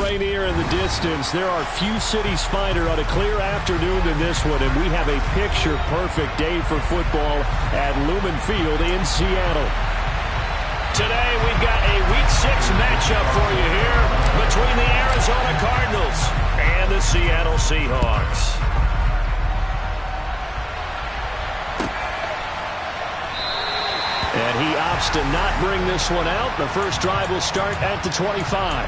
Rainier in the distance. There are few cities finer on a clear afternoon than this one, and we have a picture-perfect day for football at Lumen Field in Seattle. Today we've got a Week 6 matchup for you here between the Arizona Cardinals and the Seattle Seahawks. And he opts to not bring this one out. The first drive will start at the 25.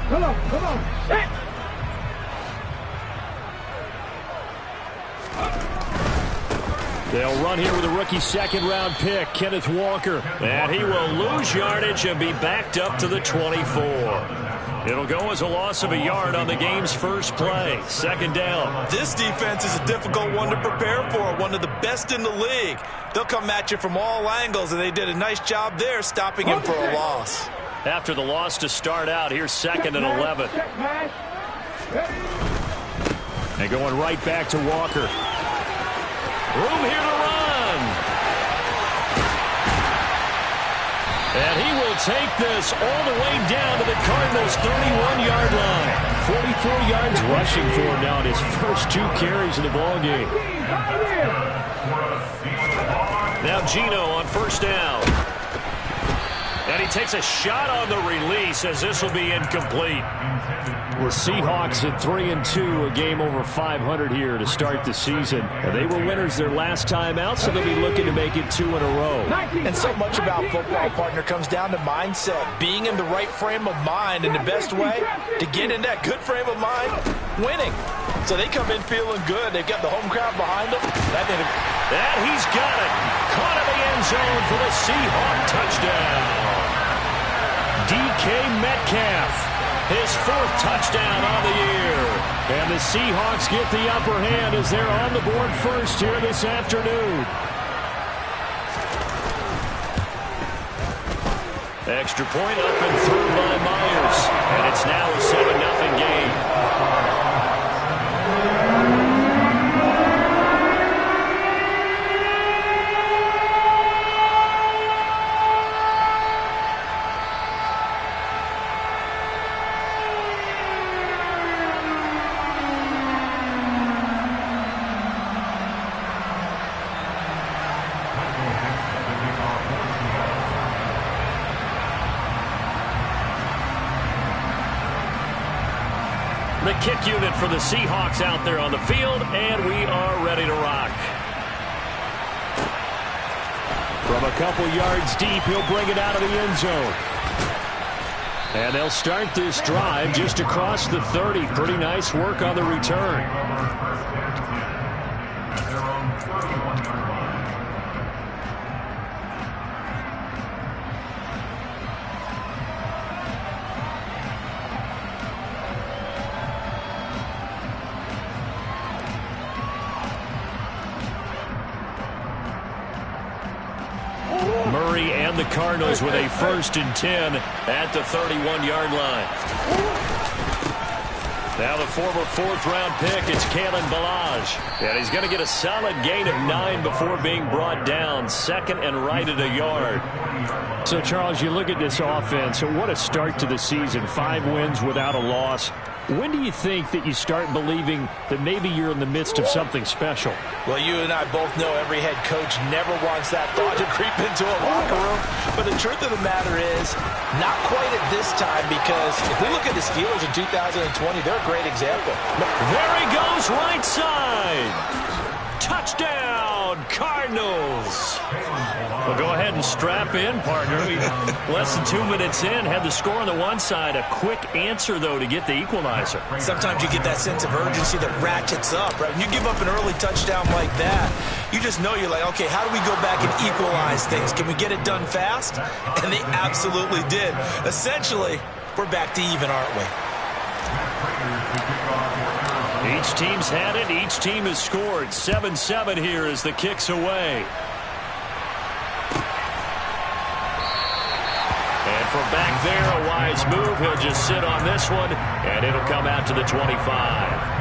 Come on, set! They'll run here with a rookie second-round pick, Kenneth Walker. And he will lose yardage and be backed up to the 24. It'll go as a loss of a yard on the game's first play. Second down. This defense is a difficult one to prepare for, one of the best in the league. They'll come at you from all angles, and they did a nice job there stopping him for a loss. After the loss to start out, here's 2nd and 11. And going right back to Walker. Room here to run. And he will take this all the way down to the Cardinals' 31-yard line. 44 yards rushing for him now in his first 2 carries in the ballgame. Now Geno on first down. And he takes a shot on the release as this will be incomplete. The Seahawks at 3-2, a game over 500 here to start the season. And they were winners their last time out, so they'll be looking to make it 2 in a row. And so much about football, partner, comes down to mindset. Being in the right frame of mind, and the best way to get in that good frame of mind, winning. So they come in feeling good. They've got the home crowd behind them. And he's got it. Caught in the end zone for the Seahawk touchdown. DK Metcalf, his 4th touchdown on the year. And the Seahawks get the upper hand as they're on the board first here this afternoon. Extra point up and through by Myers. And it's now a 7-0 game. The kick unit for the Seahawks out there on the field, and we are ready to rock. From a couple yards deep, he'll bring it out of the end zone. And they'll start this drive just across the 30. Pretty nice work on the return. Murray and the Cardinals with a 1st and 10 at the 31-yard line. Now the former 4th-round pick, it's Kalen Ballage. And he's going to get a solid gain of 9 before being brought down. 2nd and right at a yard. So, Charles, you look at this offense, what a start to the season. 5 wins without a loss. When do you think that you start believing that maybe you're in the midst of something special? Well, you and I both know every head coach never wants that thought to creep into a locker room. But the truth of the matter is, not quite at this time, because if we look at the Steelers in 2020, they're a great example. There he goes, right side. Touchdown, Cardinals. Well, go ahead and strap in, partner. Less than 2 minutes in, had the score on the one side. A quick answer, though, to get the equalizer. Sometimes you get that sense of urgency that ratchets up, right? When you give up an early touchdown like that, you just know you're like, okay, how do we go back and equalize things? Can we get it done fast? And they absolutely did. Essentially, we're back to even, aren't we? Each team's had it. Each team has scored. 7-7 here as the kick's away. And from back there, a wise move. He'll just sit on this one, and it'll come out to the 25.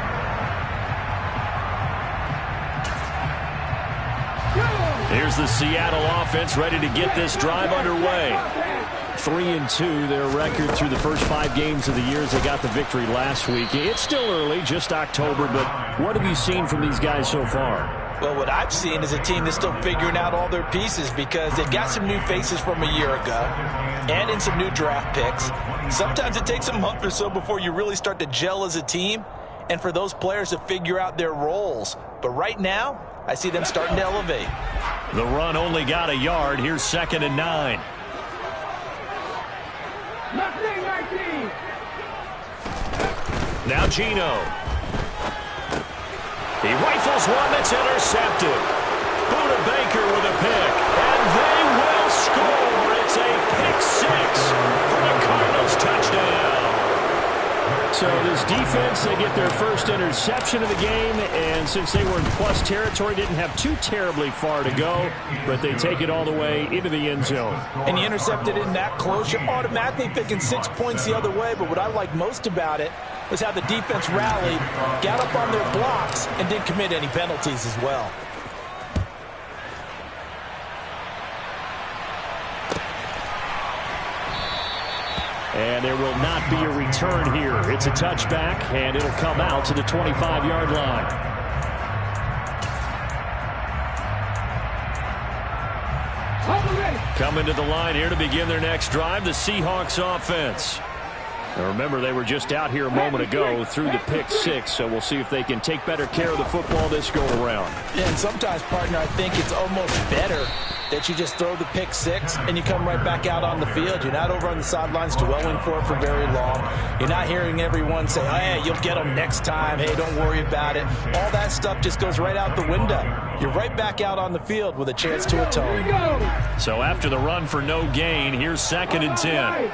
Here's the Seattle offense ready to get this drive underway. 3-2, their record through the first 5 games of the year as they got the victory last week. It's still early, just October, but what have you seen from these guys so far? Well, what I've seen is a team that's still figuring out all their pieces because they've got some new faces from a year ago and in some new draft picks. Sometimes it takes a month or so before you really start to gel as a team and for those players to figure out their roles. But right now, I see them starting to elevate. The run only got a yard. Here's 2nd and 9. Now Geno. He rifles one that's intercepted. Buda Baker with a pick. And they will score. It's a pick 6 for the Cardinals touchdown. So this defense, they get their first interception of the game, and since they were in plus territory, didn't have too terribly far to go, but they take it all the way into the end zone. And you intercepted it in that close, you're automatically picking 6 points the other way, but what I like most about it was how the defense rallied, got up on their blocks, and didn't commit any penalties as well. And there will not be a return here. It's a touchback, and it'll come out to the 25-yard line. Coming to the line here to begin their next drive, the Seahawks offense. Now remember, they were just out here a moment ago through the pick 6, so we'll see if they can take better care of the football this go-around. Yeah, and sometimes, partner, I think it's almost better that you just throw the pick 6 and you come right back out on the field. You're not over on the sidelines dwelling for it for very long. You're not hearing everyone say, oh, hey, you'll get them next time. Hey, don't worry about it. All that stuff just goes right out the window. You're right back out on the field with a chance to atone. So after the run for no gain, here's 2nd and 10.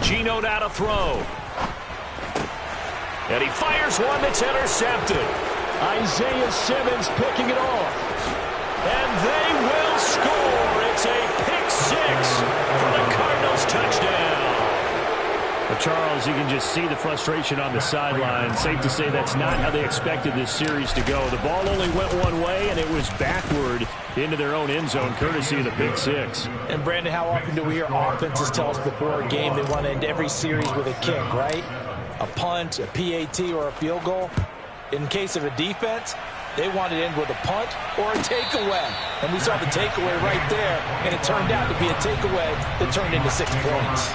Geno now to throw. And he fires one that's intercepted. Isaiah Simmons picking it off. And they will score. It's a pick 6 for the Cardinals touchdown. Well, Charles, you can just see the frustration on the sideline. Safe to say that's not how they expected this series to go. The ball only went one way, and it was backward into their own end zone, courtesy of the pick 6. And, Brandon, how often do we hear offenses tell us before a game they want to end every series with a kick, right? A punt, a PAT, or a field goal. In case of a defense, they want to end with a punt or a takeaway. And we saw the takeaway right there, and it turned out to be a takeaway that turned into 6 points.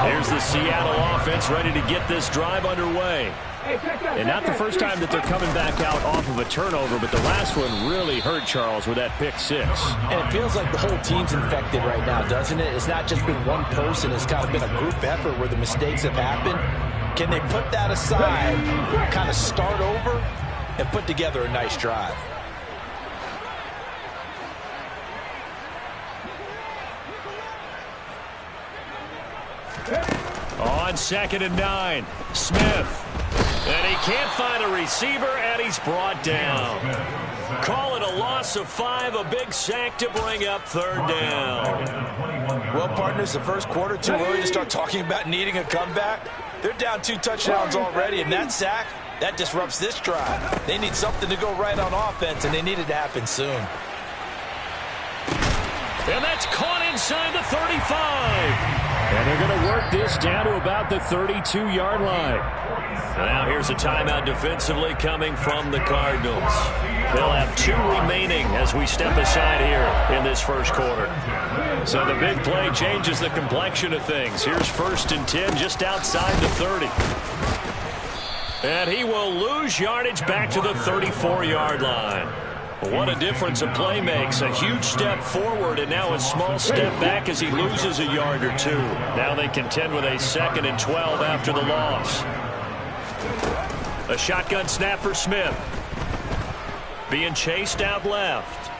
Here's the Seattle offense ready to get this drive underway. And not the first time that they're coming back out off of a turnover, but the last one really hurt Charles with that pick 6. And it feels like the whole team's infected right now, doesn't it? It's not just been one person. It's kind of been a group effort where the mistakes have happened. Can they put that aside, kind of start over, and put together a nice drive? On 2nd and 9, Smith. And he can't find a receiver, and he's brought down. Call it a loss of 5, a big sack to bring up 3rd down. Well, partners, the first quarter, too early to start talking about needing a comeback. They're down 2 touchdowns already, and that sack, that disrupts this drive. They need something to go right on offense, and they need it to happen soon. And that's caught inside the 35. And they're going to work this down to about the 32-yard line. Now here's a timeout defensively coming from the Cardinals. They'll have 2 remaining as we step aside here in this first quarter. So the big play changes the complexion of things. Here's 1st and 10 just outside the 30. And he will lose yardage back to the 34-yard line. What a difference a play makes. A huge step forward and now a small step back as he loses a yard or 2. Now they contend with a 2nd and 12 after the loss. A shotgun snap for Smith. Being chased out left.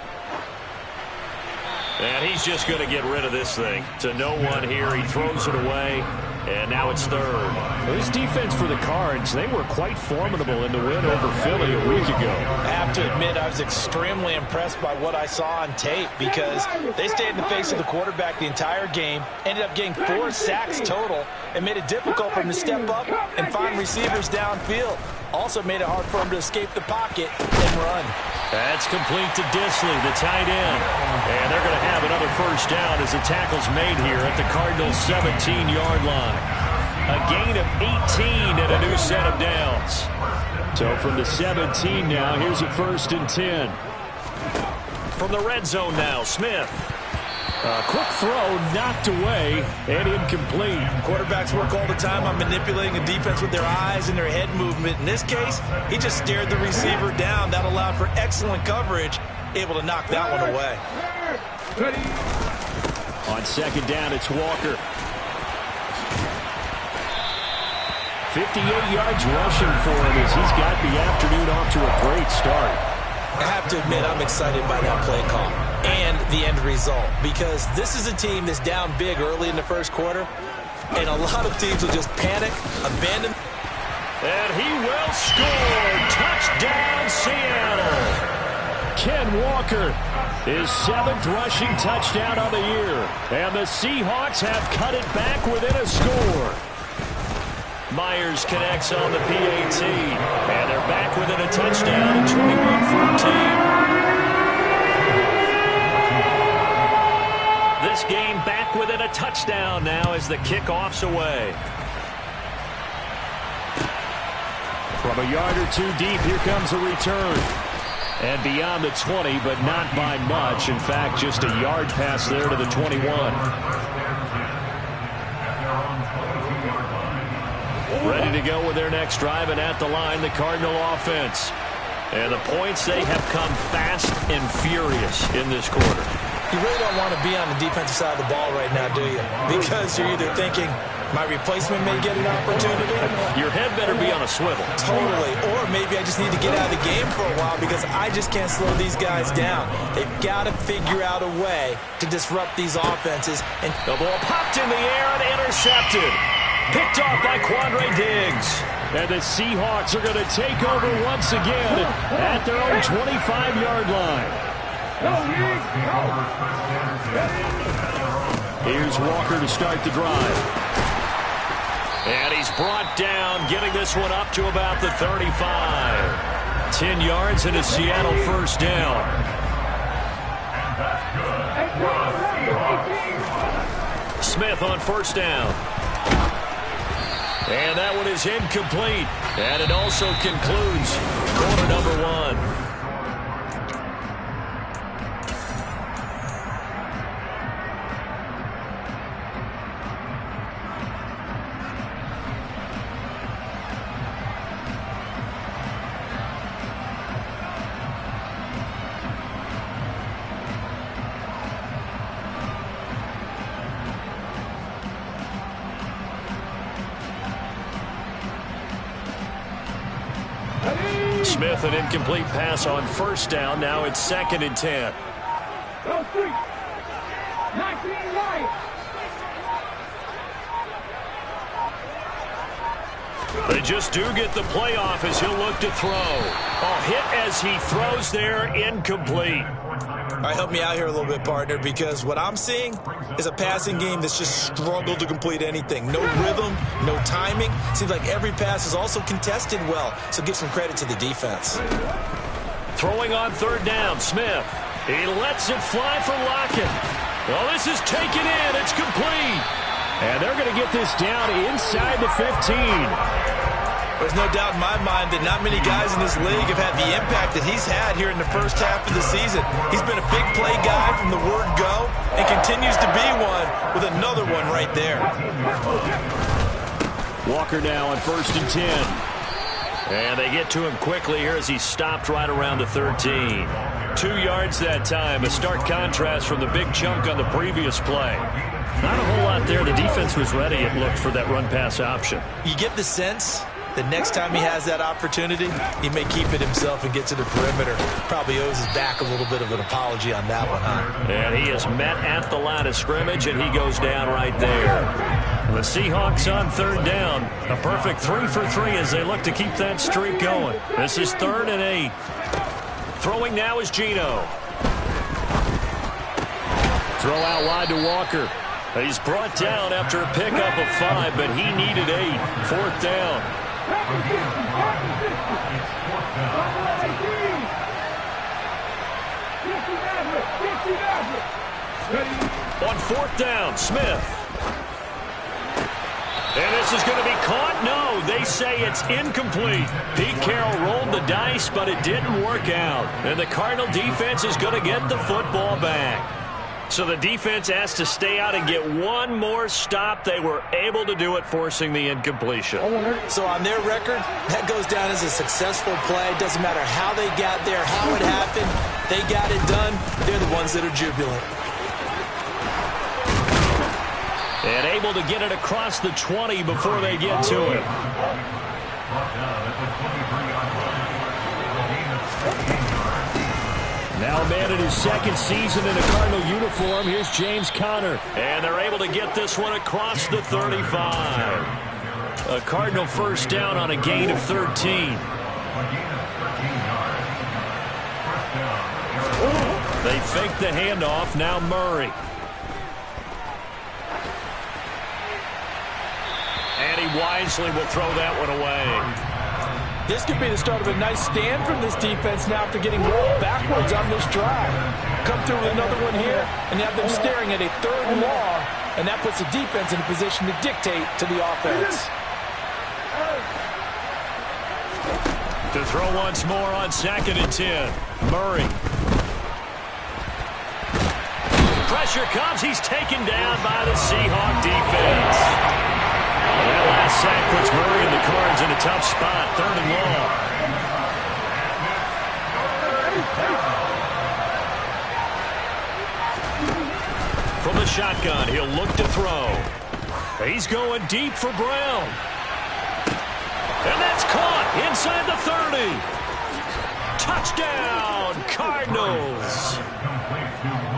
And he's just going to get rid of this thing. To no one here. He throws it away. And now it's third. This defense for the Cards, they were quite formidable in the win over Philly a week ago. I have to admit, I was extremely impressed by what I saw on tape because they stayed in the face of the quarterback the entire game, ended up getting 4 sacks total, and made it difficult for him to step up and find receivers downfield. Also made it hard for him to escape the pocket and run. That's complete to Dissly, the tight end. And they're going to have another first down as the tackle's made here at the Cardinals' 17-yard line. A gain of 18 and a new set of downs. So from the 17 now, here's a 1st and 10. From the red zone now, Smith. A quick throw knocked away and incomplete. Quarterbacks work all the time on manipulating a defense with their eyes and their head movement. In this case, he just stared the receiver down. That allowed for excellent coverage, able to knock that one away. On 2nd down, it's Walker. 58 yards rushing for him as he's got the afternoon off to a great start. I have to admit, I'm excited by that play call and the end result because this is a team that's down big early in the first quarter, and a lot of teams will just panic, abandon. And he will score. Touchdown, Seattle. Ken Walker, his 7th rushing touchdown of the year. And the Seahawks have cut it back within a score. Myers connects on the PAT. And they're back within a touchdown at 21-14. This game back within a touchdown now as the kickoff's away. From a yard or 2 deep, here comes a return. And beyond the 20, but not by much. In fact, just a yard pass there to the 21. Ready to go with their next drive, and at the line, the Cardinal offense. And the points, they have come fast and furious in this quarter. You really don't want to be on the defensive side of the ball right now, do you? Because you're either thinking, my replacement may get an opportunity. Your head better be on a swivel. Totally. Or maybe I just need to get out of the game for a while because I just can't slow these guys down. They've got to figure out a way to disrupt these offenses. And the ball popped in the air and intercepted. Picked off by Quandre Diggs. And the Seahawks are going to take over once again at their own 25-yard line. Here's Walker to start the drive. And he's brought down, getting this one up to about the 35. 10 yards and a Seattle first down. Smith on first down. And that one is incomplete. And it also concludes quarter number 1. Smith, an incomplete pass on first down. Now it's 2nd and 10. They just do get the playoff as he'll look to throw. A hit as he throws there, incomplete. All right, help me out here a little bit, partner, because what I'm seeing is a passing game that's just struggled to complete anything. No rhythm, no timing. Seems like every pass is also contested well, so give some credit to the defense. Throwing on 3rd down, Smith. He lets it fly for Lockett. Well, this is taken in. It's complete. And they're going to get this down inside the 15. There's no doubt in my mind that not many guys in this league have had the impact that he's had here in the first half of the season. He's been a big play guy from the word go and continues to be one with another one right there. Walker now on 1st and 10. And they get to him quickly here as he stopped right around the 13. 2 yards that time. A stark contrast from the big chunk on the previous play. Not a whole lot there. The defense was ready, it looked, for that run-pass option. You get the sense that next time he has that opportunity, he may keep it himself and get to the perimeter. Probably owes his back a little bit of an apology on that one, huh? And he is met at the line of scrimmage, and he goes down right there. The Seahawks on third down. A perfect 3 for 3 as they look to keep that streak going. This is 3rd and 8. Throwing now is Geno. Throw out wide to Walker. He's brought down after a pickup of 5, but he needed 8. 4th down. On 4th down, Smith. And this is going to be caught? No, they say it's incomplete. Pete Carroll rolled the dice, but it didn't work out. And the Cardinal defense is going to get the football back. So the defense has to stay out and get one more stop. They were able to do it, forcing the incompletion. So on their record, that goes down as a successful play. Doesn't matter how they got there, how it happened. They got it done. They're the ones that are jubilant. And able to get it across the 20 before they get to it. Now a man in his 2nd season in a Cardinal uniform. Here's James Conner. And they're able to get this one across the 35. A Cardinal first down on a gain of 13. They fake the handoff. Now Murray. And he wisely will throw that one away. This could be the start of a nice stand from this defense now after getting rolled backwards on this drive. Come through with another one here, and have them staring at a 3rd and long, and that puts the defense in a position to dictate to the offense. To throw once more on 2nd and 10. Murray. Pressure comes. He's taken down by the Seahawk defense. That last sack puts Murray and the Cards in a tough spot. 3rd and long. From the shotgun, he'll look to throw. He's going deep for Brown. And that's caught inside the 30. Touchdown, Cardinals.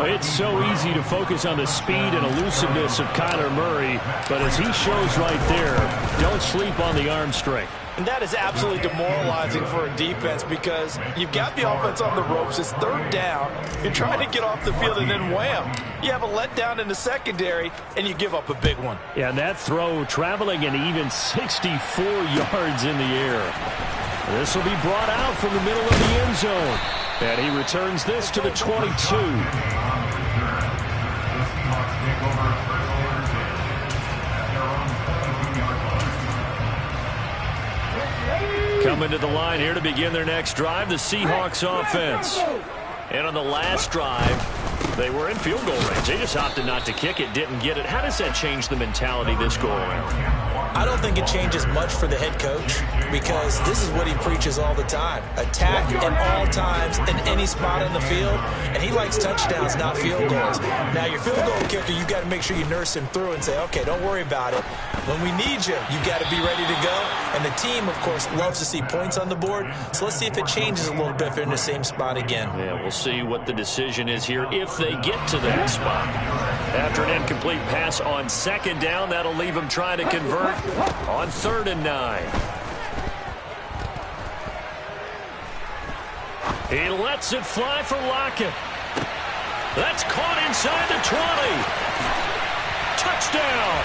It's so easy to focus on the speed and elusiveness of Kyler Murray, but as he shows right there, don't sleep on the arm strength. And that is absolutely demoralizing for a defense because you've got the offense on the ropes. It's 3rd down. You're trying to get off the field, and then wham, you have a letdown in the secondary, and you give up a big one. Yeah, and that throw traveling an even 64 yards in the air. This will be brought out from the middle of the end zone. And he returns this to the 22. Coming to the line here to begin their next drive, the Seahawks offense. And on the last drive, they were in field goal range. They just opted not to kick it, didn't get it. How does that change the mentality this go around? I don't think it changes much for the head coach because this is what he preaches all the time. Attack at all times in any spot on the field, and he likes touchdowns, not field goals. Now, your field goal kicker, you got to make sure you nurse him through and say, okay, don't worry about it. When we need you, you got to be ready to go. And the team, of course, loves to see points on the board. So let's see if it changes a little bit if they're in the same spot again. Yeah, we'll see what the decision is here if they get to that spot. After an incomplete pass on 2nd down, that'll leave them trying to convert on 3rd and 9. He lets it fly for Lockett. That's caught inside the 20. Touchdown.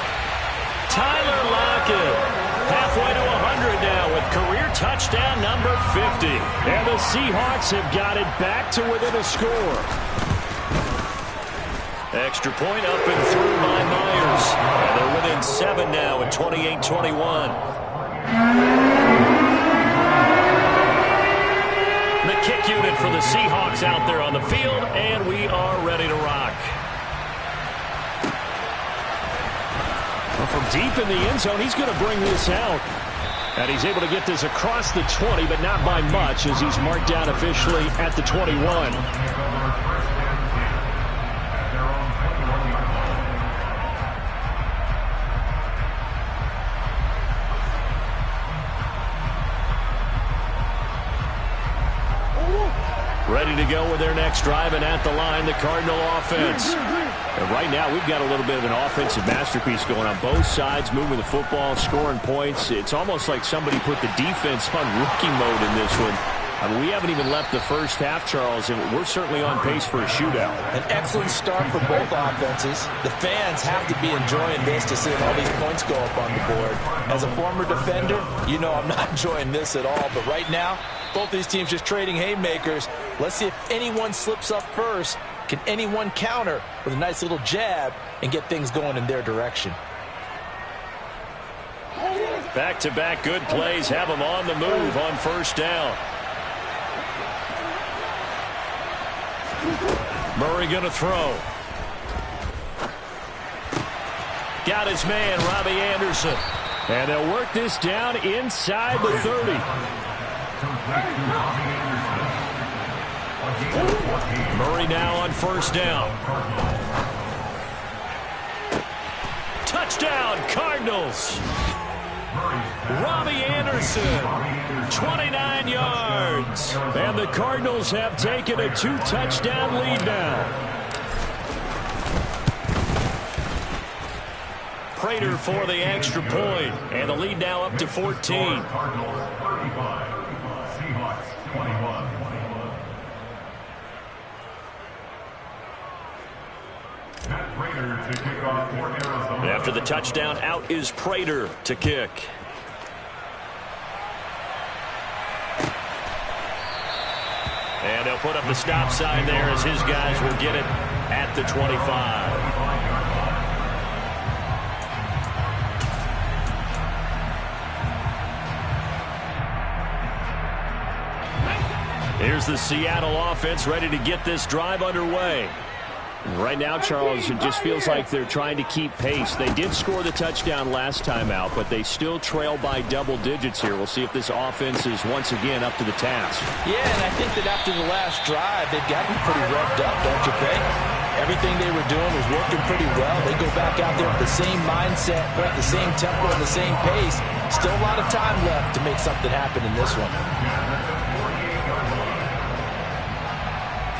Tyler Lockett. Halfway to 100 now with career touchdown number 50. And the Seahawks have got it back to within a score. Extra point up and through by Myers. And they're within 7 now at 28-21. The kick unit for the Seahawks out there on the field, and we are ready to rock. Well, from deep in the end zone, he's going to bring this out. And he's able to get this across the 20, but not by much as he's marked down officially at the 21. Ready to go with their next drive, and at the line, the Cardinal offense. And right now, we've got a little bit of an offensive masterpiece going on both sides, moving the football, scoring points. It's almost like somebody put the defense on rookie mode in this one. I mean, we haven't even left the first half, Charles, and we're certainly on pace for a shootout. An excellent start for both offenses. The fans have to be enjoying this to see all these points go up on the board. As a former defender, you know I'm not enjoying this at all. But right now, both these teams just trading haymakers. Let's see if anyone slips up first. Can anyone counter with a nice little jab and get things going in their direction? Back-to-back good plays have them on the move on first down. Murray going to throw. Got his man, Robbie Anderson. And they'll work this down inside the 30. Murray now on first down. Touchdown, Cardinals. Robbie Anderson, 29 yards. And the Cardinals have taken a 2-touchdown lead now. Prater for the extra point. And the lead now up to 14. After the touchdown, out is Prater to kick. And they'll put up the stop sign there as his guys will get it at the 25. Here's the Seattle offense ready to get this drive underway. Right now, Charles, it just feels like they're trying to keep pace. They did score the touchdown last time out, but they still trail by double digits here. We'll see if this offense is once again up to the task. Yeah, and I think that after the last drive, they've gotten pretty revved up, don't you think? Everything they were doing was working pretty well. They go back out there with the same mindset, the same tempo, and the same pace. Still a lot of time left to make something happen in this one.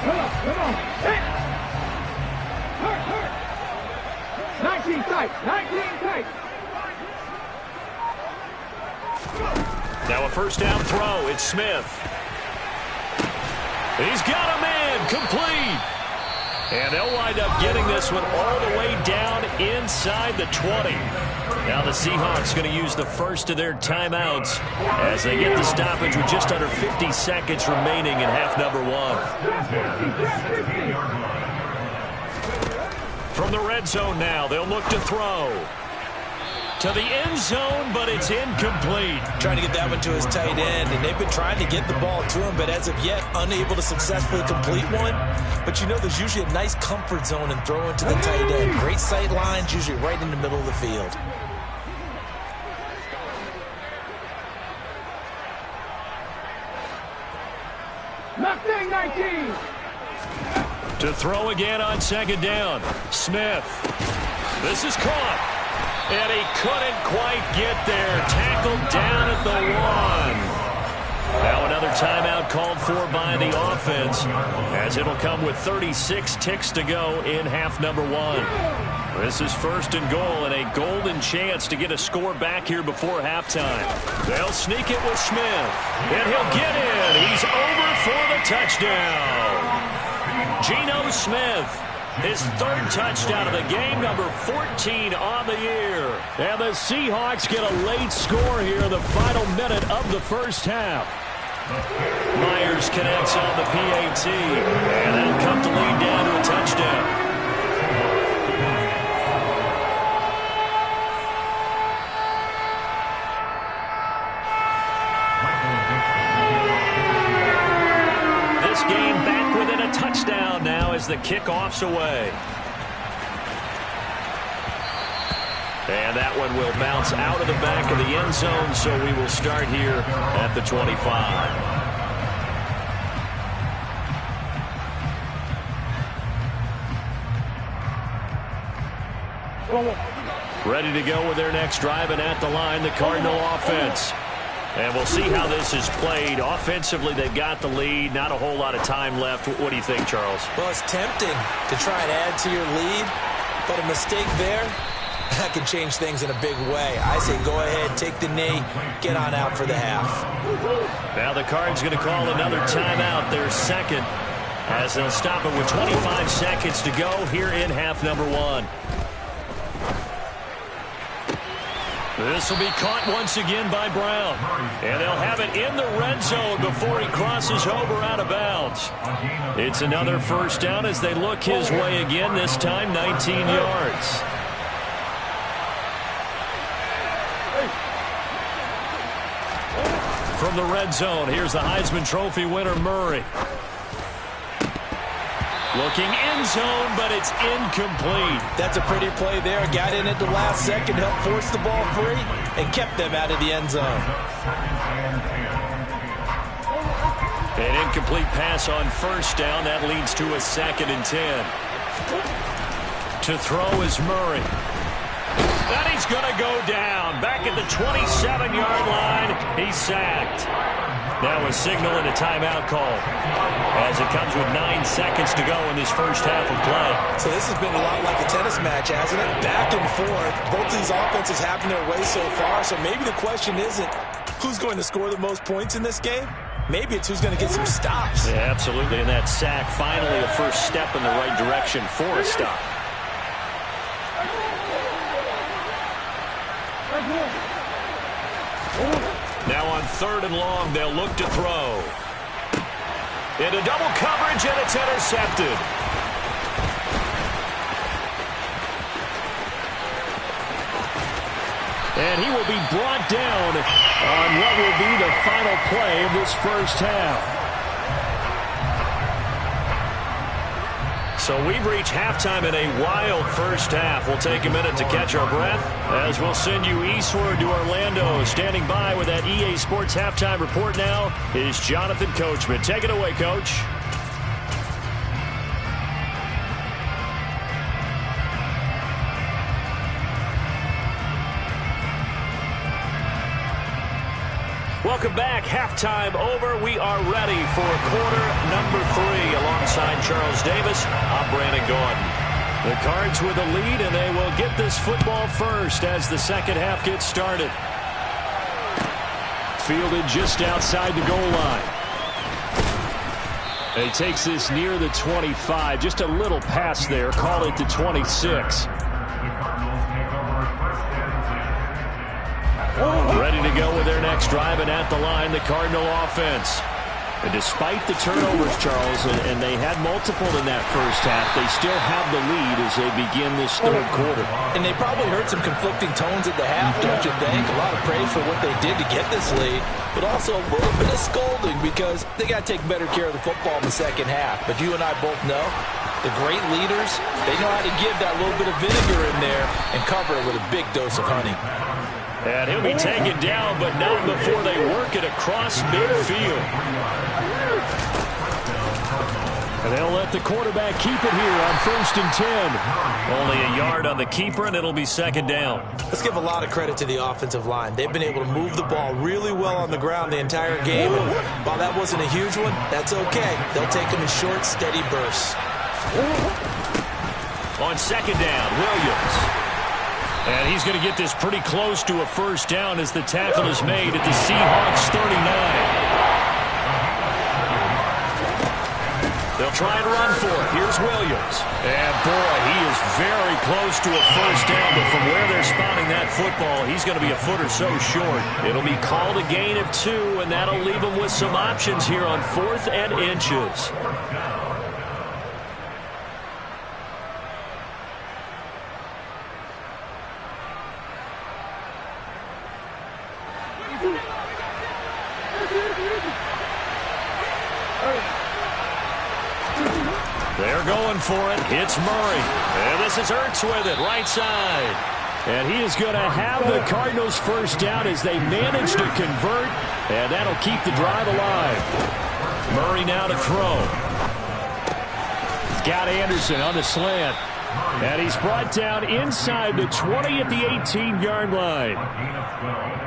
Come on. Hey. 19 tight. 19 tight. Now a first down throw. It's Smith. He's got a man complete. And they'll wind up getting this one all the way down inside the 20. Now the Seahawks going to use the first of their timeouts as they get the stoppage with just under 50 seconds remaining in half number one. From the red zone now, they'll look to throw. To the end zone, but it's incomplete. Trying to get that one to his tight end, and they've been trying to get the ball to him, but as of yet, unable to successfully complete one. But you know there's usually a nice comfort zone in throwing to the tight end. Great sight lines, usually right in the middle of the field. Left thing, 19. To throw again on second down. Smith. This is caught. And he couldn't quite get there. Tackled down at the 1. Now another timeout called for by the offense, as it'll come with 36 ticks to go in half number one. This is first and goal, and a golden chance to get a score back here before halftime. They'll sneak it with Smith, and he'll get in. He's over for the touchdown. Geno Smith. His third touchdown of the game, number 14 on the year. And the Seahawks get a late score here in the final minute of the first half. Myers connects on the PAT, and that'll come to lead down to a touchdown. This game back within a touchdown now as the kickoff's away. And that one will bounce out of the back of the end zone, so we will start here at the 25. Ready to go with their next drive, and at the line, the Cardinal offense. And we'll see how this is played. Offensively, they've got the lead. Not a whole lot of time left. What do you think, Charles? Well, it's tempting to try and add to your lead, but a mistake there, that can change things in a big way. I say go ahead, take the knee, get on out for the half. Now the Cards going to call another timeout, their second, as they'll stop it with 25 seconds to go here in half number one. This will be caught once again by Brown. And they'll have it in the red zone before he crosses over out of bounds. It's another first down as they look his way again, this time 19 yards. From the red zone, here's the Heisman Trophy winner, Murray. Looking end zone, but it's incomplete. That's a pretty play there. Got in at the last second, helped force the ball free, and kept them out of the end zone. An incomplete pass on first down. That leads to a 2nd and 10. To throw is Murray. And he's going to go down. Back at the 27-yard line. He's sacked. Now a signal and a timeout call as it comes with 9 seconds to go in this first half of play. So this has been a lot like a tennis match, hasn't it? Back and forth. Both these offenses having their way so far. So maybe the question isn't who's going to score the most points in this game. Maybe it's who's going to get some stops. Yeah, absolutely. And that sack, finally a first step in the right direction for a stop. Now on 3rd and long, they'll look to throw. Into double coverage, and it's intercepted. And he will be brought down on what will be the final play of this first half. So we've reached halftime in a wild first half. We'll take a minute to catch our breath as we'll send you eastward to Orlando. Standing by with that EA Sports halftime report now is Jonathan Coachman. Take it away, Coach. Welcome back. Halftime over. We are ready for quarter number 3. Alongside Charles Davis, I'm Brandon Gordon. The Cards with a lead, and they will get this football first as the second half gets started. Fielded just outside the goal line. He takes this near the 25. Just a little pass there. Call it the 26. Ready to go with their next drive, and at the line, the Cardinal offense. And despite the turnovers, Charles, and they had multiple in that first half, they still have the lead as they begin this third quarter. And they probably heard some conflicting tones at the half, don't you think? A lot of praise for what they did to get this lead, but also a little bit of scolding because they got to take better care of the football in the second half. But you and I both know the great leaders, they know how to give that little bit of vinegar in there and cover it with a big dose of honey. And he'll be taken down, but not before they work it across midfield. And they'll let the quarterback keep it here on 1st and 10. Only a yard on the keeper, and it'll be second down. Let's give a lot of credit to the offensive line. They've been able to move the ball really well on the ground the entire game. And while that wasn't a huge one, that's okay. They'll take them in short, steady bursts. On second down, Williams. And he's going to get this pretty close to a first down as the tackle is made at the Seahawks 39. They'll try and run for it. Here's Williams. And boy, he is very close to a first down, but from where they're spotting that football, he's going to be a foot or so short. It'll be called a gain of 2, and that'll leave them with some options here on 4th and inches. They're going for it. It's Murray. And this is Ertz with it, right side. And he is going to have the Cardinals first down as they manage to convert. And that'll keep the drive alive. Murray now to throw. He's got Anderson on the slant. And he's brought down inside the 20 at the 18-yard line.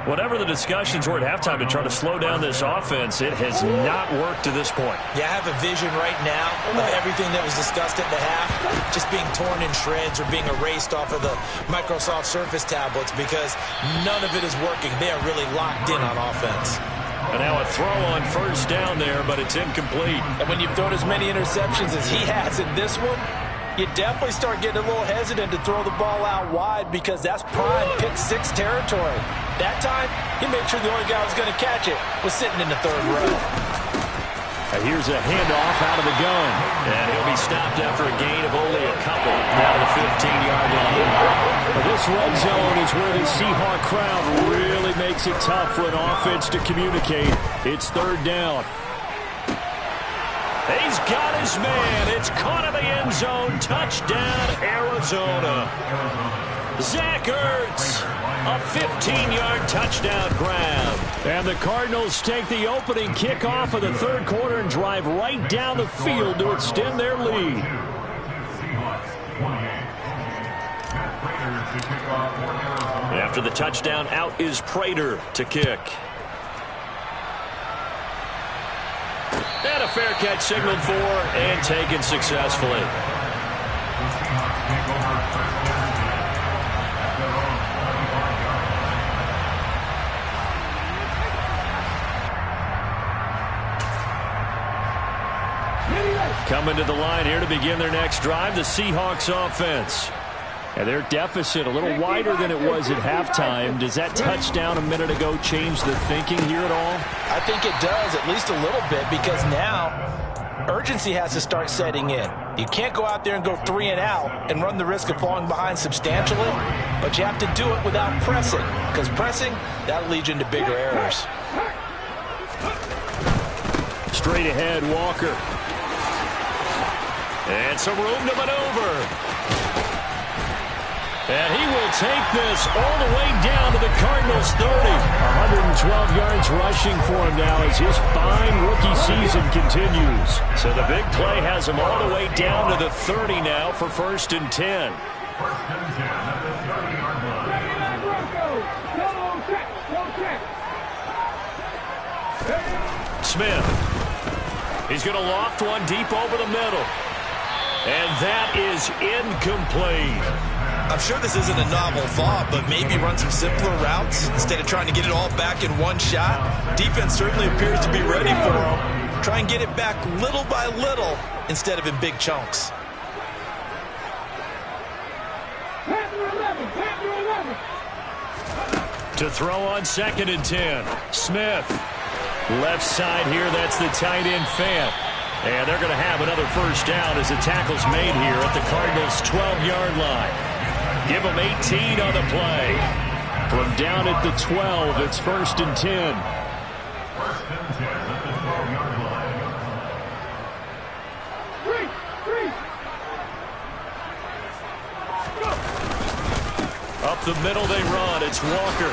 Whatever the discussions were at halftime to try to slow down this offense, it has not worked to this point. Yeah, I have a vision right now of everything that was discussed at the half just being torn in shreds or being erased off of the Microsoft Surface tablets because none of it is working. They are really locked in on offense. And now a throw on first down there, but it's incomplete. And when you've thrown as many interceptions as he has in this one, you definitely start getting a little hesitant to throw the ball out wide because that's prime pick-6 territory. That time, he made sure the only guy who was going to catch it was sitting in the third row. And here's a handoff out of the gun. And he'll be stopped after a gain of only a couple down to the 15-yard line. But this red zone is where the Seahawk crowd really makes it tough for an offense to communicate. It's third down. He's got his man. It's caught in the end zone. Touchdown, Arizona. Zach Ertz, a 15-yard touchdown grab. And the Cardinals take the opening kickoff of the third quarter and drive right down the field to extend their lead. After the touchdown, out is Prater to kick. And a fair catch signaled for and taken successfully. Coming to the line here to begin their next drive, the Seahawks offense. And their deficit a little wider than it was at halftime. Does that touchdown a minute ago change the thinking here at all? I think it does, at least a little bit, because now urgency has to start setting in. You can't go out there and go 3 and out and run the risk of falling behind substantially, but you have to do it without pressing, because pressing, that'll lead you into bigger errors. Straight ahead, Walker. And some room to maneuver. And he will take this all the way down to the Cardinals' 30. 112 yards rushing for him now as his fine rookie season continues. So the big play has him all the way down to the 30 now for 1st and 10. Smith. He's going to loft one deep over the middle. And that is incomplete. I'm sure this isn't a novel thought, but maybe run some simpler routes instead of trying to get it all back in one shot. Defense certainly appears to be ready for him. Try and get it back little by little instead of in big chunks. To throw on 2nd and 10. Smith. Left side here, that's the tight end Fant. And they're going to have another first down as the tackle's made here at the Cardinals' 12-yard line. Give them 18 on the play. From down at the 12, it's 1st and 10. Up the middle they run. It's Walker.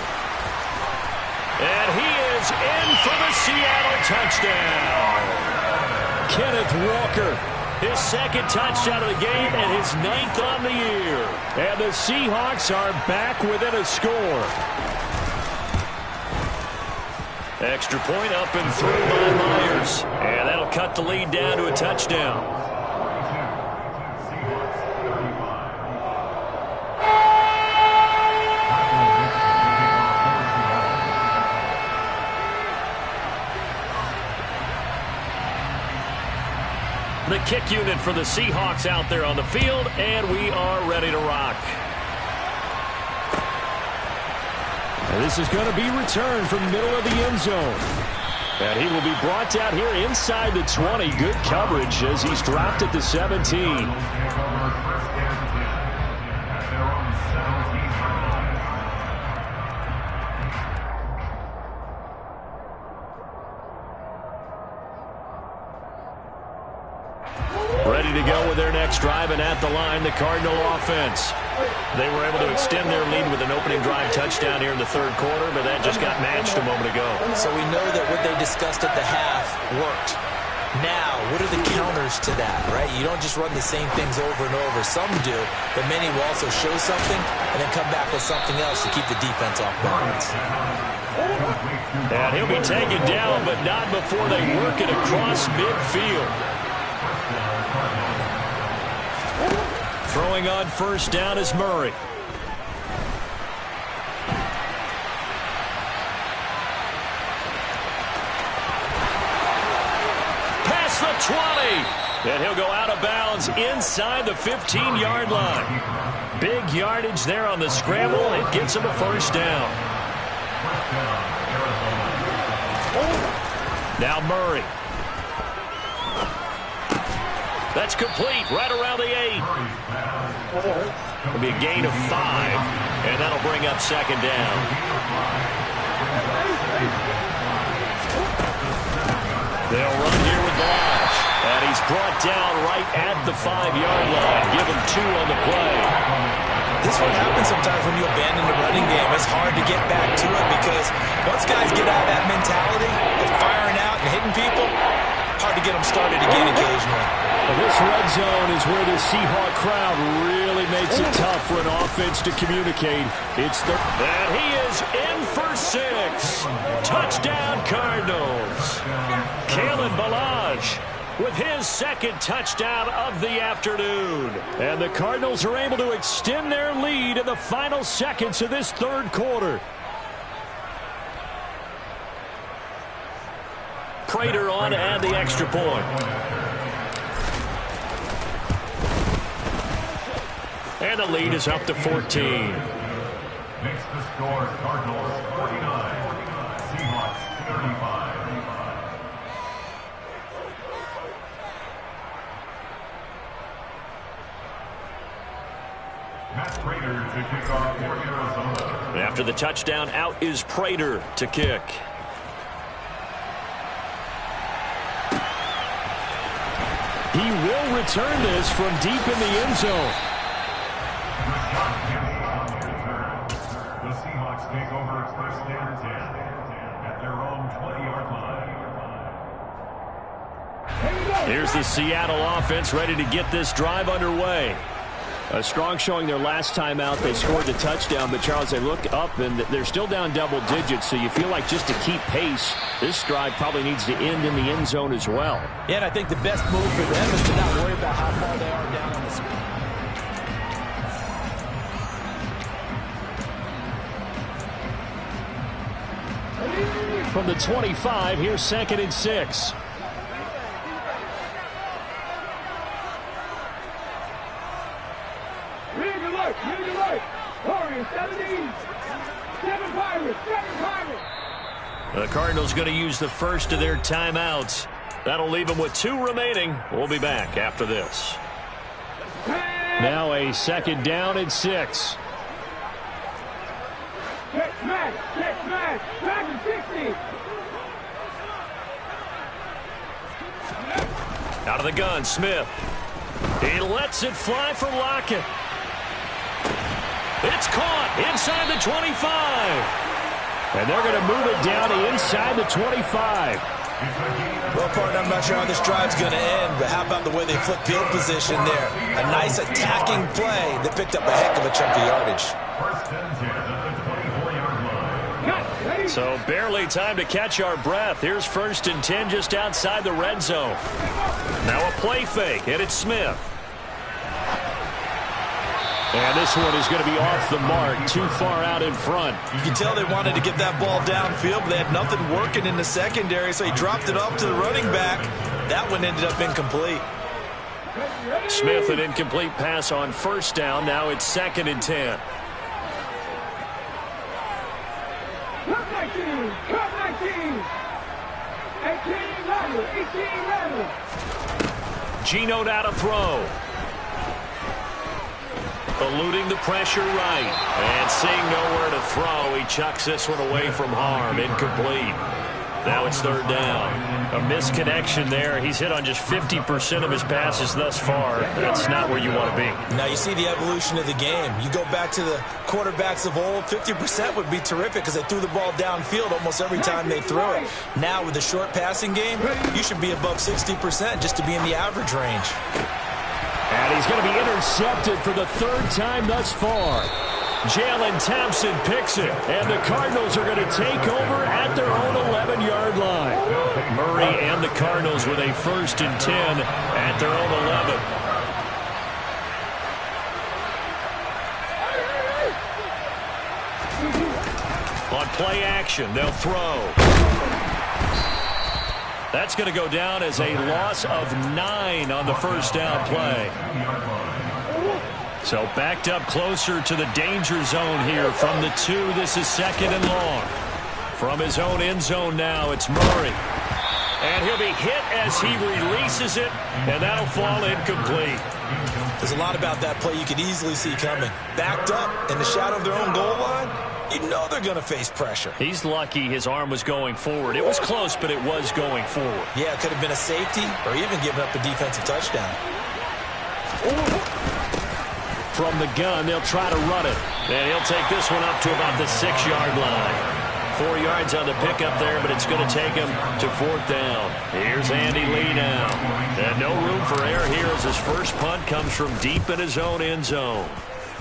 And he is in for the Seattle touchdown. Kenneth Walker, his 2nd touchdown of the game and his 9th on the year. And the Seahawks are back within a score. Extra point up and through by Myers. And that'll cut the lead down to a touchdown. The kick unit for the Seahawks out there on the field, and we are ready to rock. And this is going to be returned from the middle of the end zone. And he will be brought down here inside the 20. Good coverage as he's dropped at the 17. Ready to go with their next drive, and at the line, the Cardinal offense. They were able to extend their lead with an opening drive touchdown here in the third quarter, but that just got matched a moment ago. So we know that what they discussed at the half worked. Now, what are the counters to that, right? You don't just run the same things over and over. Some do, but many will also show something and then come back with something else to keep the defense off balance. And he'll be taken down, but not before they work it across midfield. Throwing on first down is Murray. Past the 20. And he'll go out of bounds inside the 15-yard line. Big yardage there on the scramble. It gets him a first down. Now Murray. That's complete right around the 8. It'll be a gain of 5, and that'll bring up second down. They'll run here with Balazs. And he's brought down right at the 5-yard line. Give him 2 on the play. This is what happens sometimes when you abandon the running game. It's hard to get back to it because once guys get out of that mentality of firing out and hitting people, hard to get them started again occasionally. Well, this red zone is where the Seahawk crowd really makes it tough for an offense to communicate. And he is in for 6. Touchdown, Cardinals. Kalen Balazs with his second touchdown of the afternoon. And the Cardinals are able to extend their lead in the final seconds of this third quarter. Prater on to add the extra point. And the lead is up to 14. Makes the score Cardinals 49, Seahawks 35. Matt Prater to kick off for Arizona. After the touchdown, out is Prater to kick. He will return this from deep in the end zone. The Seahawks take over first and 10 at their own 20-yard line. Here's the Seattle offense ready to get this drive underway. A strong showing their last time out. They scored the touchdown, but Charles, they look up and they're still down double digits, so you feel like just to keep pace, this drive probably needs to end in the end zone as well. Yeah, and I think the best move for them is to not worry about how far they are down on the screen. From the 25, here's 2nd and 6. The Cardinals going to use the first of their timeouts. That'll leave them with 2 remaining. We'll be back after this. Now a 2nd down and 6. Check smash, back and 60. Out of the gun, Smith. He lets it fly for Lockett. It's caught inside the 25. And they're going to move it down to inside the 25. Well, partner, I'm not sure how this drive's going to end, but how about the way they flip field position there? A nice attacking play. They picked up a heck of a chunk of yardage. First and 10 at the 24-yard line. So barely time to catch our breath. Here's 1st and 10 just outside the red zone. Now a play fake, and it's Smith. And this one is going to be off the mark, too far out in front. You can tell they wanted to get that ball downfield, but they had nothing working in the secondary, so he dropped it off to the running back. That one ended up incomplete. Smith, an incomplete pass on first down. Now it's 2nd and 10. Cut 19, cut 19. 18 level. Geno now to throw. Eluding the pressure right. And seeing nowhere to throw, he chucks this one away from harm. Incomplete. Now it's 3rd down. A misconnection there. He's hit on just 50% of his passes thus far. That's not where you want to be. Now you see the evolution of the game. You go back to the quarterbacks of old, 50% would be terrific because they threw the ball downfield almost every time they threw it. Now with the short passing game, you should be above 60% just to be in the average range. And he's going to be intercepted for the 3rd time thus far. Jalen Thompson picks it, and the Cardinals are going to take over at their own 11-yard line. Murray and the Cardinals with a 1st and 10 at their own 11. On play action, they'll throw. That's going to go down as a loss of 9 on the 1st down play. So backed up closer to the danger zone here from the 2. This is 2nd and long. From his own end zone now, it's Murray. And he'll be hit as he releases it, and that'll fall incomplete. There's a lot about that play you could easily see coming. Backed up in the shadow of their own goal line, you know they're going to face pressure. He's lucky his arm was going forward. It was close, but it was going forward. Yeah, it could have been a safety or even given up a defensive touchdown. From the gun, they'll try to run it. And he'll take this one up to about the 6-yard line. 4 yards on the pickup there, but it's going to take him to 4th down. Here's Andy Lee now. And no room for error here as his first punt comes from deep in his own end zone.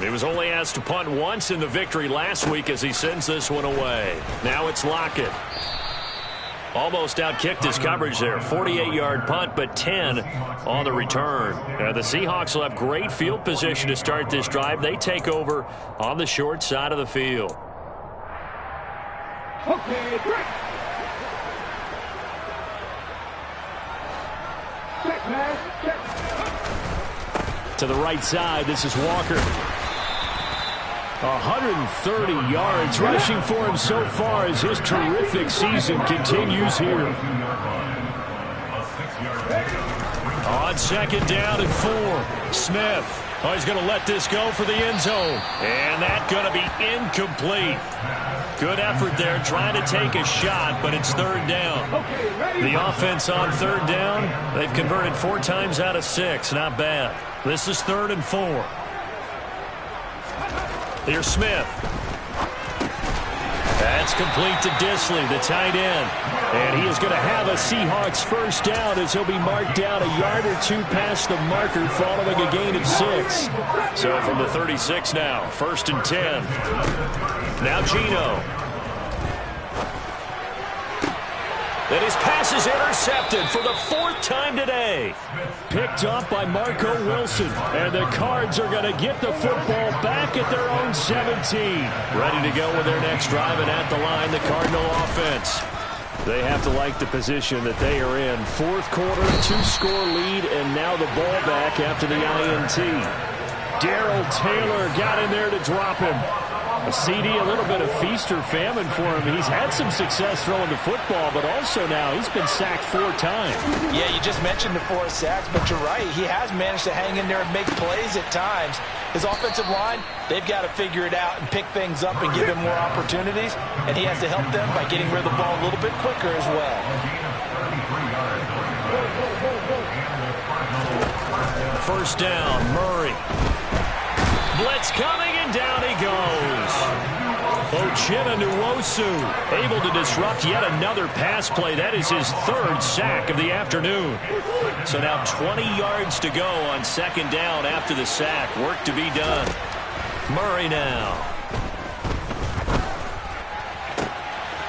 He was only asked to punt once in the victory last week as he sends this one away. Now it's Lockett. Almost outkicked his coverage there. 48-yard punt, but 10 on the return. The Seahawks will have great field position to start this drive. They take over on the short side of the field. Okay, break. Check, man. Check. To the right side, this is Walker. 130 yards rushing for him so far as his terrific season continues here. On 2nd down and 4, Smith. Oh, he's going to let this go for the end zone. And that's going to be incomplete. Good effort there trying to take a shot, but it's 3rd down. The offense on 3rd down, they've converted 4 times out of 6. Not bad. This is 3rd and 4. Here's Smith. That's complete to Disley, the tight end. And he is going to have a Seahawks 1st down as he'll be marked down a yard or 2 past the marker following a gain of 6. So from the 36 now, 1st and 10. Now Geno. And his pass is intercepted for the 4th time today. Picked up by Marco Wilson. And the Cards are going to get the football back at their own 17. Ready to go with their next drive, and at the line, the Cardinal offense. They have to like the position that they are in. 4th quarter, 2-score lead, and now the ball back after the INT. Darrell Taylor got in there to drop him. A CD, a little bit of feast or famine for him. He's had some success throwing the football, but also now he's been sacked 4 times. Yeah, you just mentioned the 4 sacks, but you're right. He has managed to hang in there and make plays at times. His offensive line, they've got to figure it out and pick things up and give him more opportunities, and he has to help them by getting rid of the ball a little bit quicker as well. First down, Murray. Blitz coming, and down he goes. Uchenna Nwosu able to disrupt yet another pass play. That is his 3rd sack of the afternoon. So now 20 yards to go on 2nd down after the sack. Work to be done. Murray now.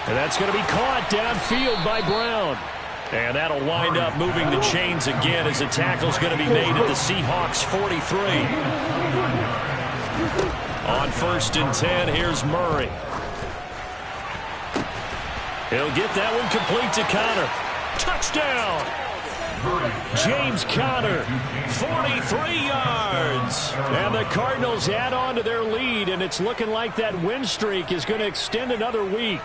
And that's going to be caught downfield by Brown. And that'll wind up moving the chains again as the tackle's going to be made at the Seahawks 43. On 1st and 10, here's Murray. He'll get that one complete to Conner. Touchdown! James Conner, 43 yards. And the Cardinals add on to their lead, and it's looking like that win streak is going to extend another week.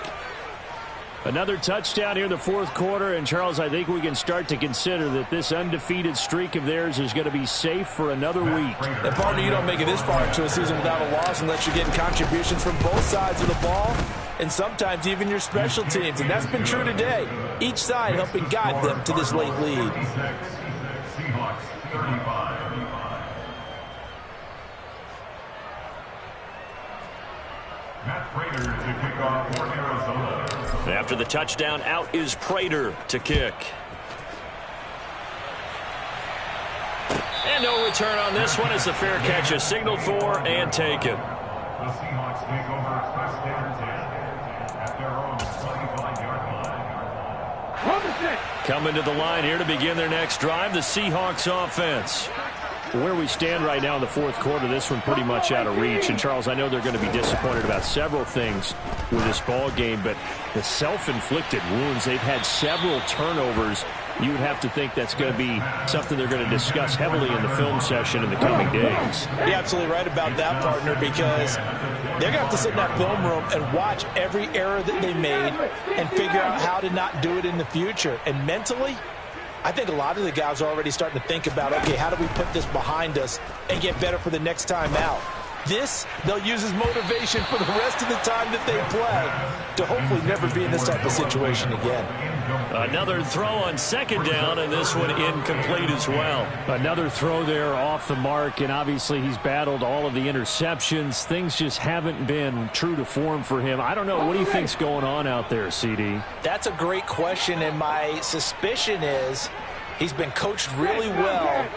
Another touchdown here in the 4th quarter, and Charles, I think we can start to consider that this undefeated streak of theirs is going to be safe for another week. And partner, you don't make it this far into a season without a loss unless you're getting contributions from both sides of the ball and sometimes even your special teams, and that's been true today. Each side helping guide them to this late lead. Seahawks 35. Matt Prater to kick off for Arizona. After the touchdown, out is Prater to kick. And no return on this one as the fair catch is signaled for and taken. The Seahawks take over first and 10 at their own 25-yard line. Coming to the line here to begin their next drive, the Seahawks offense. Where we stand right now in the fourth quarter, this one pretty much out of reach. And, Charles, I know they're going to be disappointed about several things with this ball game, but the self-inflicted wounds, they've had several turnovers. You would have to think that's going to be something they're going to discuss heavily in the film session in the coming days. You're absolutely right about that, partner, because they're going to have to sit in that film room and watch every error that they made and figure out how to not do it in the future. And mentally, I think a lot of the guys are already starting to think about, okay, how do we put this behind us and get better for the next time out? This, they'll use as motivation for the rest of the time that they play to hopefully never be in this type of situation again. Another throw on second down, and this one incomplete as well. Another throw there off the mark, and obviously he's battled all of the interceptions. Things just haven't been true to form for him. I don't know. What do you think's going on out there, CD? That's a great question, and my suspicion is he's been coached really well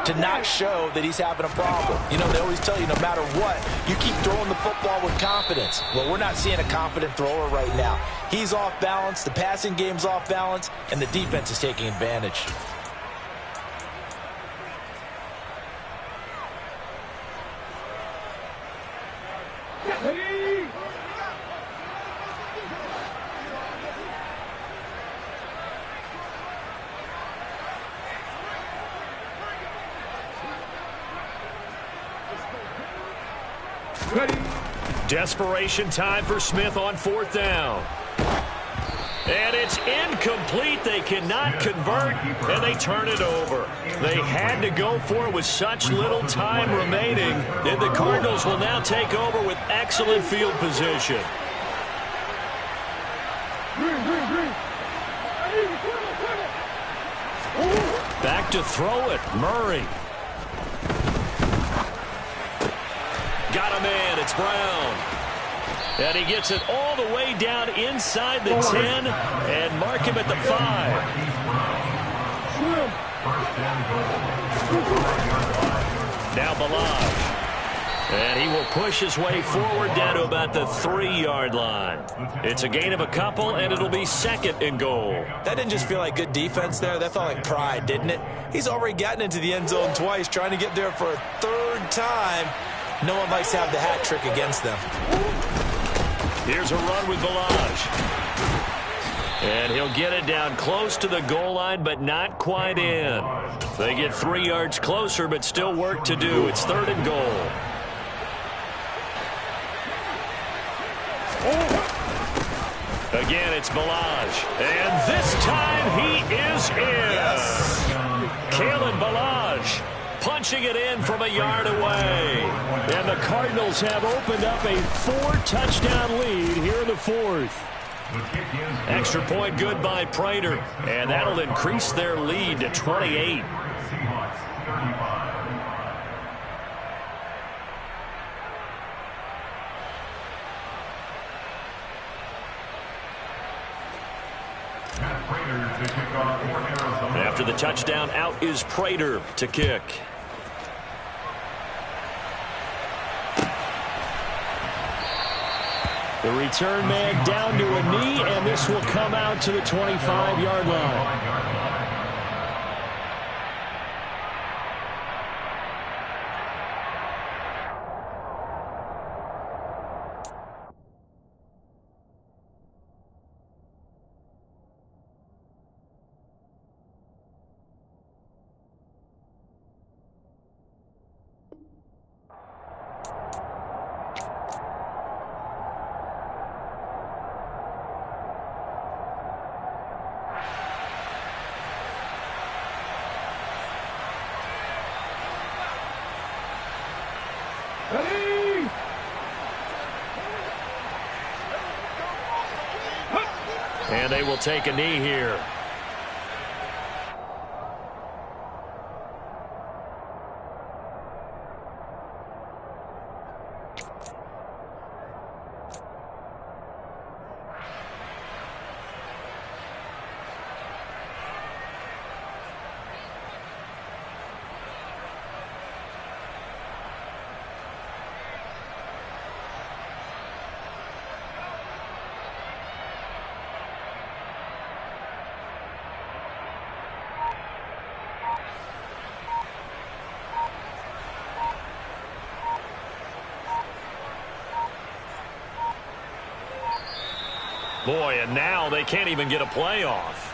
to not show that he's having a problem. You know, they always tell you no matter what, you keep throwing the football with confidence. Well, we're not seeing a confident thrower right now. He's off balance, the passing game's off balance, and the defense is taking advantage. Desperation time for Smith on fourth down. And it's incomplete. They cannot convert, and they turn it over. They had to go for it with such little time remaining, and the Cardinals will now take over with excellent field position. Back to throw it, Murray. Got a man, it's Brown. And he gets it all the way down inside the 10 and mark him at the 5. Now Balazs. And he will push his way forward down to about the 3-yard line. It's a gain of a couple, and it'll be second and goal. That didn't just feel like good defense there. That felt like pride, didn't it? He's already gotten into the end zone twice, trying to get there for a third time. No one likes to have the hat trick against them. Here's a run with Balazs. And he'll get it down close to the goal line, but not quite in. They get 3 yards closer, but still work to do. It's third and goal. Again, it's Balazs. And this time he is in. Yes. Kalen Balazs punching it in from a yard away. And the Cardinals have opened up a 4-touchdown lead here in the fourth. Extra point good by Prater. And that'll increase their lead to 28. After the touchdown, out is Prater to kick. The return man down to a knee, and this will come out to the 25-yard line. And they will take a knee here. Boy, and now they can't even get a play off.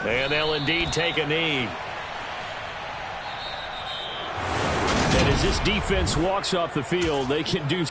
And they'll indeed take a knee. And as this defense walks off the field, they can do